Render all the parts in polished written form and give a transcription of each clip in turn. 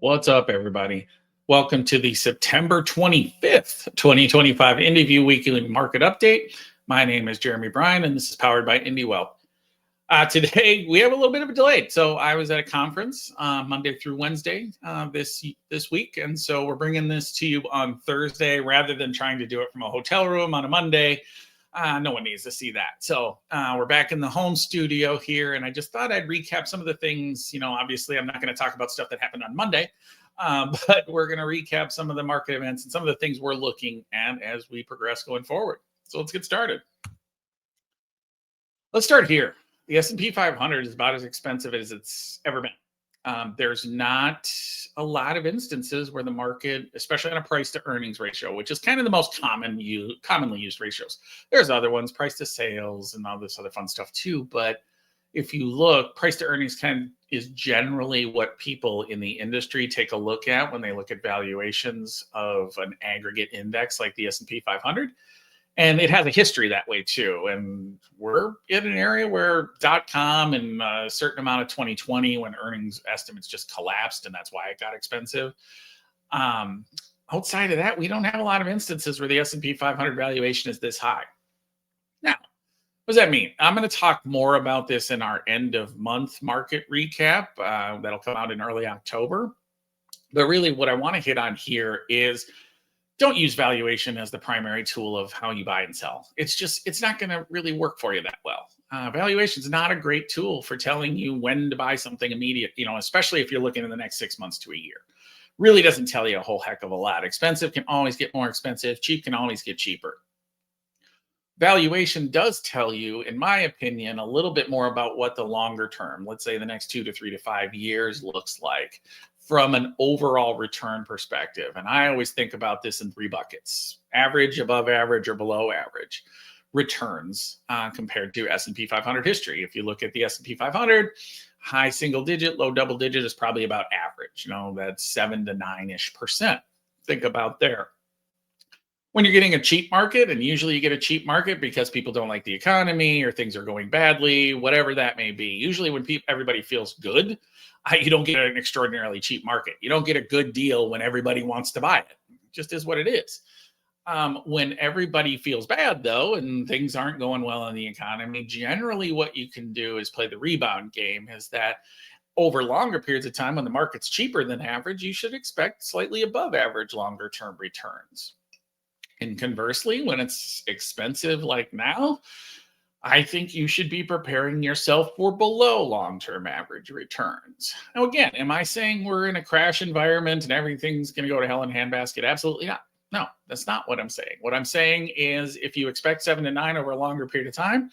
What's up, everybody? Welcome to the September 25th, 2025 IndiView Weekly Market Update. My name is Jeremy Bryan, and this is powered by IndiWealth. Today, we have a little bit of a delay. So I was at a conference Monday through Wednesday this week, and so we're bringing this to you on Thursday rather than trying to do it from a hotel room on a Monday. No one needs to see that. So we're back in the home studio here, and I just thought I'd recap some of the things. Obviously, I'm not going to talk about stuff that happened on Monday, but we're going to recap some of the market events and some of the things we're looking at as we progress going forward. So let's get started. Let's start here. The S&P 500 is about as expensive as it's ever been. There's not a lot of instances where the market, especially on a price to earnings ratio, which is kind of the most commonly used ratios. There's other ones, price to sales and all this other fun stuff too. But if you look, price to earnings is generally what people in the industry take a look at when they look at valuations of an aggregate index like the S&P 500. And it has a history that way too. And we're in an area where .com and a certain amount of 2020 when earnings estimates just collapsed, and that's why it got expensive. Outside of that, we don't have a lot of instances where the S&P 500 valuation is this high. Now, what does that mean? I'm going to talk more about this in our end of month market recap that'll come out in early October. But really what I want to hit on here is don't use valuation as the primary tool of how you buy and sell. It's not going to really work for you that well. Valuation is not a great tool for telling you when to buy something immediate, especially if you're looking in the next 6 months to a year. Really doesn't tell you a whole heck of a lot. Expensive can always get more expensive. Cheap can always get cheaper. Valuation does tell you, in my opinion, a little bit more about what the longer term, let's say the next 2 to 3 to 5 years looks like from an overall return perspective. And I always think about this in 3 buckets: average, above average, or below average returns compared to S&P 500 history. If you look at the S&P 500, high single digit, low double digit is probably about average. That's 7 to 9-ish%. Think about there. When you're getting a cheap market, and usually you get a cheap market because people don't like the economy or things are going badly, whatever that may be. Usually when everybody feels good, you don't get an extraordinarily cheap market. You don't get a good deal when everybody wants to buy it. It just is what it is. When everybody feels bad, though, and things aren't going well in the economy, generally what you can do is play the rebound game. Is that over longer periods of time when the market's cheaper than average, you should expect slightly above average longer term returns. And conversely, when it's expensive like now, I think you should be preparing yourself for below long-term average returns. Now, again, am I saying we're in a crash environment and everything's going to go to hell in a handbasket? Absolutely not. No, that's not what I'm saying. What I'm saying is if you expect 7 to 9 over a longer period of time,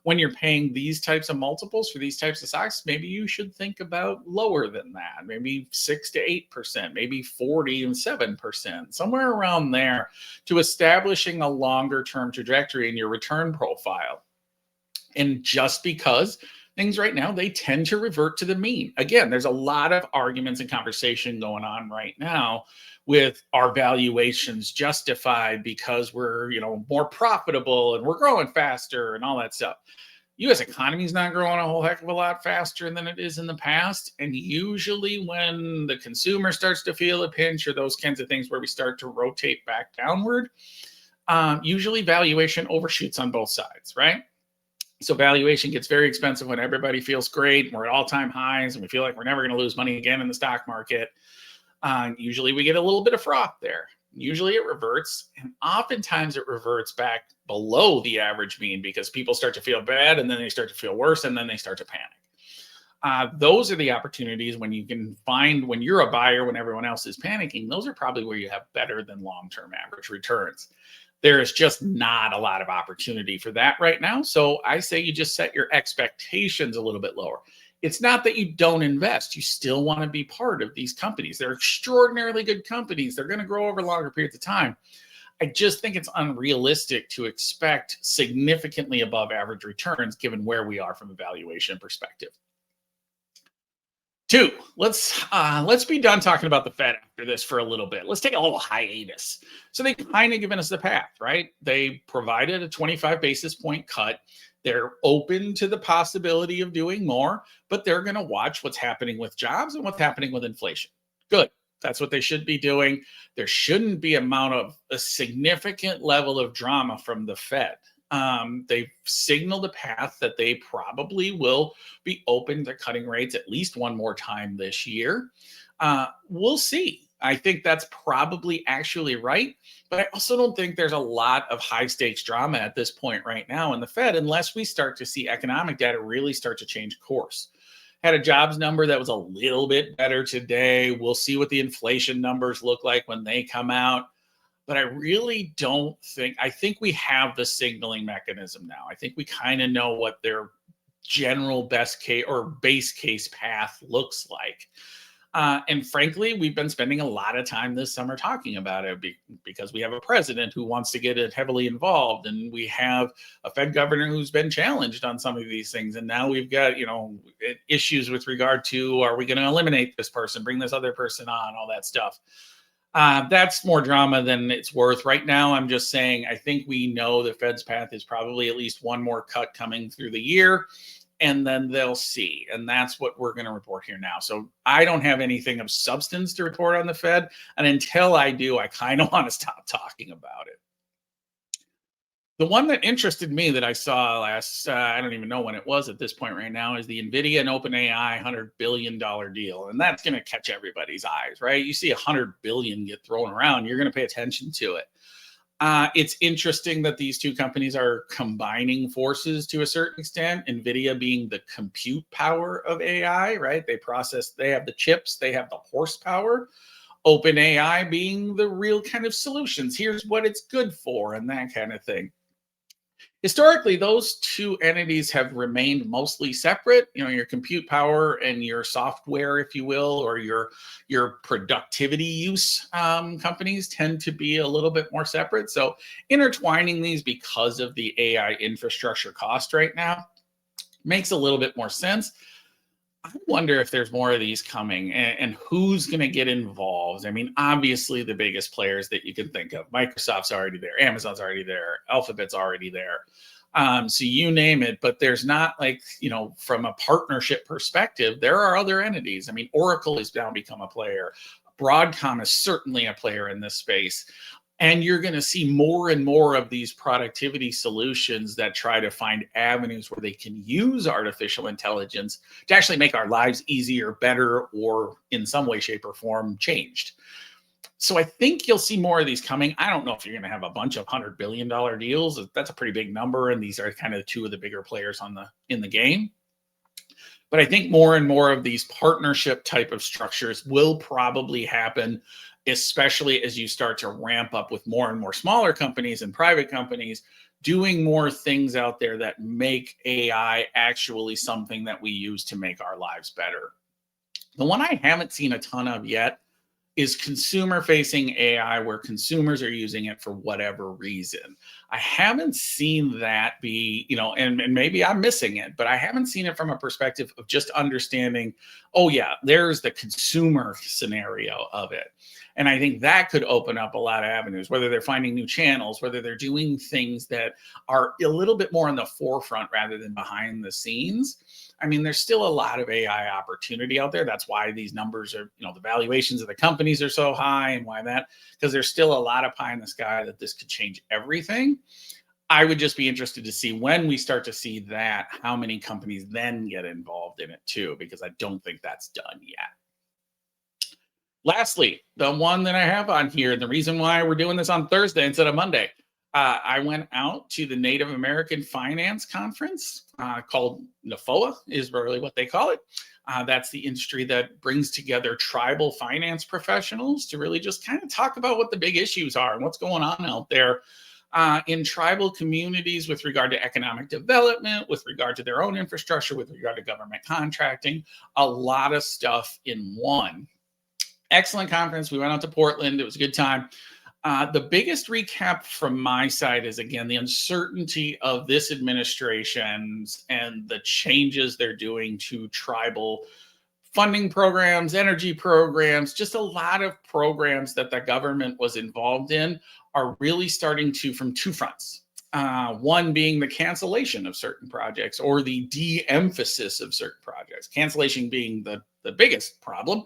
when you're paying these types of multiples for these types of stocks, maybe you should think about lower than that, maybe 6 to 8%, maybe 47%, somewhere around there, to establishing a longer term trajectory in your return profile. And just because things right now, they tend to revert to the mean. Again, there's a lot of arguments and conversation going on right now with our valuations justified because we're, more profitable and we're growing faster and all that stuff. U.S. economy is not growing a whole heck of a lot faster than it is in the past. And usually when the consumer starts to feel a pinch or those kinds of things where we start to rotate back downward, usually valuation overshoots on both sides, right? So valuation gets very expensive when everybody feels great and we're at all-time highs and we feel like we're never going to lose money again in the stock market. Usually we get a little bit of froth there. Usually it reverts, and oftentimes it reverts back below the average mean because people start to feel bad and then they start to feel worse and then they start to panic. Those are the opportunities when you can find, when you're a buyer, when everyone else is panicking, those are probably where you have better than long-term average returns. There is just not a lot of opportunity for that right now. So I say you just set your expectations a little bit lower. It's not that you don't invest. You still want to be part of these companies. They're extraordinarily good companies. They're going to grow over longer periods of time. I just think it's unrealistic to expect significantly above average returns given where we are from a valuation perspective. 2, let's be done talking about the Fed after this for a little bit. Let's take a little hiatus. So they've kind of given us the path, right? They provided a 25 basis point cut. They're open to the possibility of doing more, but they're going to watch what's happening with jobs and what's happening with inflation. Good. That's what they should be doing. There shouldn't be a significant level of drama from the Fed. They've signaled a path that they probably will be open to cutting rates at least one more time this year. We'll see. I think that's probably actually right. But I also don't think there's a lot of high stakes drama at this point right now in the Fed, unless we start to see economic data really start to change course. Had a jobs number that was a little bit better today. We'll see what the inflation numbers look like when they come out. But I really don't think, I think we have the signaling mechanism now. I think we kind of know what their general best case or base case path looks like. And frankly, we've been spending a lot of time this summer talking about it because we have a president who wants to get it heavily involved, and we have a Fed governor who's been challenged on some of these things. And now we've got, issues with regard to, are we going to eliminate this person, bring this other person on, all that stuff. That's more drama than it's worth. Right now, I'm just saying, I think we know the Fed's path is probably at least one more cut coming through the year, and then they'll see. And that's what we're going to report here now. So I don't have anything of substance to report on the Fed. And until I do, I kind of want to stop talking about it. The one that interested me that I saw last, I don't even know when it was at this point right now, is the NVIDIA and OpenAI $100 billion deal. And that's going to catch everybody's eyes, right? You see $100 billion get thrown around, you're going to pay attention to it. It's interesting that these two companies are combining forces to a certain extent. NVIDIA being the compute power of AI, right? They have the chips, they have the horsepower. OpenAI being the real kind of solutions. Here's what it's good for, and that kind of thing. Historically, those two entities have remained mostly separate. Your compute power and your software, if you will, or your productivity use companies tend to be a little bit more separate. So intertwining these because of the AI infrastructure cost right now makes a little bit more sense. I wonder if there's more of these coming and who's going to get involved. I mean, obviously the biggest players that you can think of, Microsoft's already there, Amazon's already there, Alphabet's already there. So you name it, but there's not from a partnership perspective, there are other entities. I mean, Oracle has now become a player. Broadcom is certainly a player in this space. And you're going to see more and more of these productivity solutions that try to find avenues where they can use artificial intelligence to actually make our lives easier, better, or in some way, shape, or form changed. So I think you'll see more of these coming. I don't know if you're going to have a bunch of $100 billion deals. That's a pretty big number. And these are kind of two of the bigger players in the game. But I think more and more of these partnership type of structures will probably happen, especially as you start to ramp up with more and more smaller companies and private companies doing more things out there that make AI actually something that we use to make our lives better. The one I haven't seen a ton of yet is consumer-facing AI, where consumers are using it for whatever reason. I haven't seen that be, and maybe I'm missing it, but I haven't seen it from a perspective of just understanding, oh yeah, there's the consumer scenario of it. And I think that could open up a lot of avenues, whether they're finding new channels, whether they're doing things that are a little bit more in the forefront rather than behind the scenes. I mean, there's still a lot of AI opportunity out there. That's why these numbers are, the valuations of the companies are so high, and why that, because there's still a lot of pie in the sky that this could change everything. I would just be interested to see when we start to see that, how many companies then get involved in it too, because I don't think that's done yet. Lastly, the one that I have on here, the reason why we're doing this on Thursday instead of Monday, I went out to the Native American Finance Conference called NAFOA is really what they call it. That's the industry that brings together tribal finance professionals to really just kind of talk about what the big issues are and what's going on out there in tribal communities with regard to economic development, with regard to their own infrastructure, with regard to government contracting, a lot of stuff in one. Excellent conference. We went out to Portland. It was a good time. The biggest recap from my side is, again, the uncertainty of this administration and the changes they're doing to tribal funding programs, energy programs, just a lot of programs that the government was involved in are really starting to, from two fronts. One being the cancellation of certain projects or the de-emphasis of certain projects. Cancellation being the biggest problem.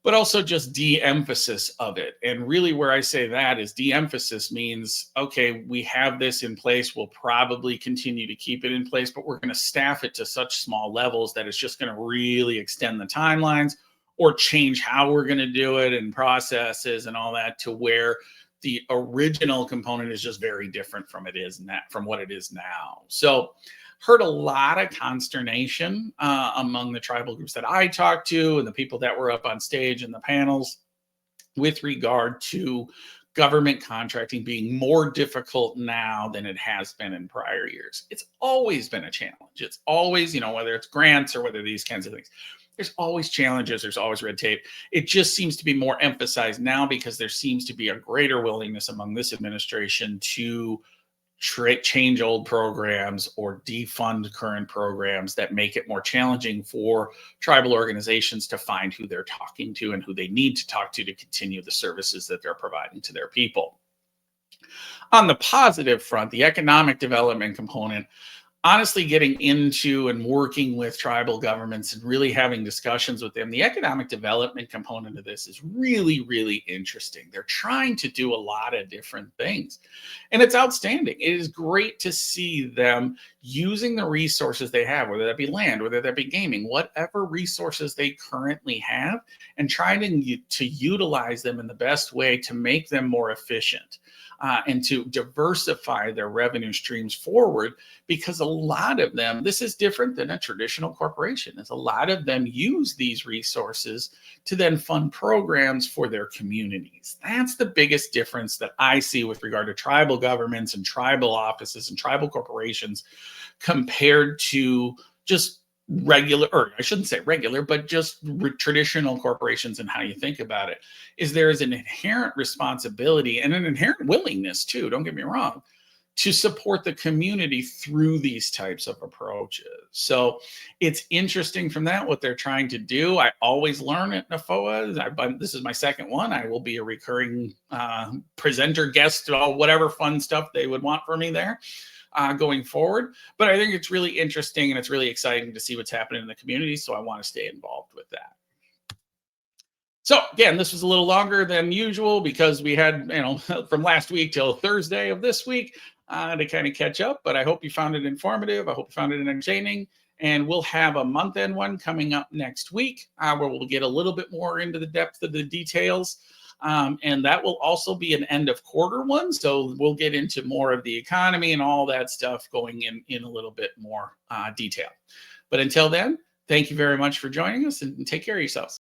but also just de-emphasis of it. And really where I say that is de-emphasis means, okay, we have this in place. We'll probably continue to keep it in place, but we're going to staff it to such small levels that it's just going to really extend the timelines or change how we're going to do it and processes and all that to where the original component is just very different from what it is now. So heard a lot of consternation among the tribal groups that I talked to and the people that were up on stage in the panels with regard to government contracting being more difficult now than it has been in prior years. It's always been a challenge. It's always, whether it's grants or whether these kinds of things, there's always challenges. There's always red tape. It just seems to be more emphasized now because there seems to be a greater willingness among this administration to change old programs or defund current programs that make it more challenging for tribal organizations to find who they're talking to and who they need to talk to continue the services that they're providing to their people. On the positive front, the economic development component, honestly getting into and working with tribal governments and really having discussions with them, the economic development component of this is really, really interesting. They're trying to do a lot of different things, and it's outstanding. It is great to see them using the resources they have, whether that be land, whether that be gaming, whatever resources they currently have, and trying to utilize them in the best way to make them more efficient. And to diversify their revenue streams forward, because a lot of them, this is different than a traditional corporation, as a lot of them use these resources to then fund programs for their communities. That's the biggest difference that I see with regard to tribal governments and tribal offices and tribal corporations compared to just regular, or I shouldn't say regular, but just traditional corporations and how you think about it, is there is an inherent responsibility and an inherent willingness too, don't get me wrong, to support the community through these types of approaches. So it's interesting from that, what they're trying to do. I always learn at NAFOA. This is my second one. I will be a recurring presenter, guest, whatever fun stuff they would want from me there. Going forward. But I think it's really interesting and it's really exciting to see what's happening in the community. So I want to stay involved with that. So again, this was a little longer than usual because we had, from last week till Thursday of this week to kind of catch up. But I hope you found it informative. I hope you found it entertaining. And we'll have a month-end one coming up next week where we'll get a little bit more into the depth of the details. And that will also be an end of quarter one. So we'll get into more of the economy and all that stuff going in a little bit more detail. But until then, thank you very much for joining us and take care of yourselves.